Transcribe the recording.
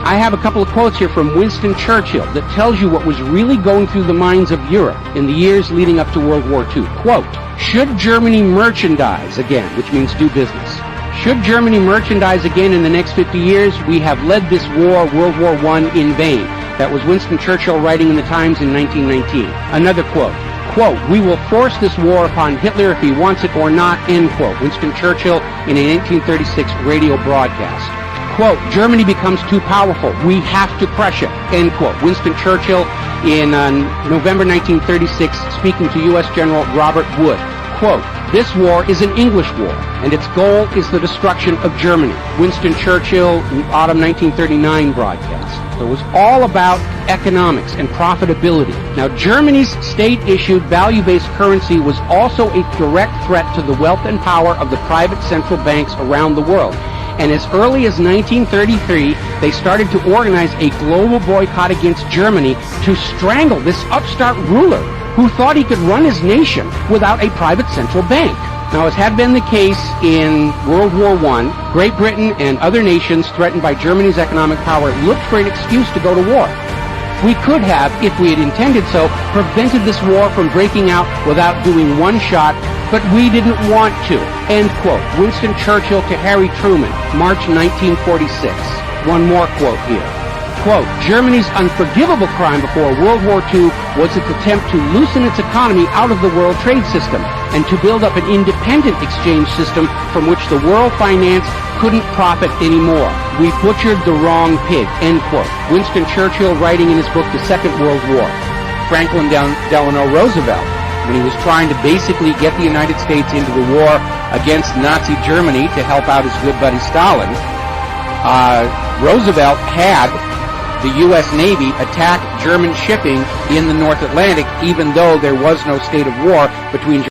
I have a couple of quotes here from Winston Churchill that tells you what was really going through the minds of Europe in the years leading up to World War II. Quote, "Should Germany merchandise again," which means do business, "should Germany merchandise again in the next 50 years, we have led this war, World War I, in vain." That was Winston Churchill writing in the Times in 1919. Another quote, "We will force this war upon Hitler if he wants it or not," end quote. Winston Churchill in a 1936 radio broadcast. Quote, "Germany becomes too powerful. We have to crush it," end quote. Winston Churchill in November 1936 speaking to U.S. General Robert Wood. Quote, "This war is an English war, and its goal is the destruction of Germany." Winston Churchill, autumn 1939 broadcast. So it was all about economics and profitability. Now, Germany's state-issued value-based currency was also a direct threat to the wealth and power of the private central banks around the world. And as early as 1933, they started to organize a global boycott against Germany to strangle this upstart ruler who thought he could run his nation without a private central bank. Now, as had been the case in World War I, Great Britain and other nations threatened by Germany's economic power looked for an excuse to go to war. We could have, if we had intended so, prevented this war from breaking out without doing one shot, but we didn't want to. End quote. Winston Churchill to Harry Truman, March 1946. One more quote here. Quote, "Germany's unforgivable crime before World War II was its attempt to loosen its economy out of the world trade system and to build up an independent exchange system from which the world finance couldn't profit anymore. We butchered the wrong pig," end quote. Winston Churchill writing in his book, The Second World War. Franklin Delano Roosevelt, when he was trying to basically get the United States into the war against Nazi Germany to help out his good buddy Stalin, Roosevelt had the U.S. Navy attack German shipping in the North Atlantic, even though there was no state of war between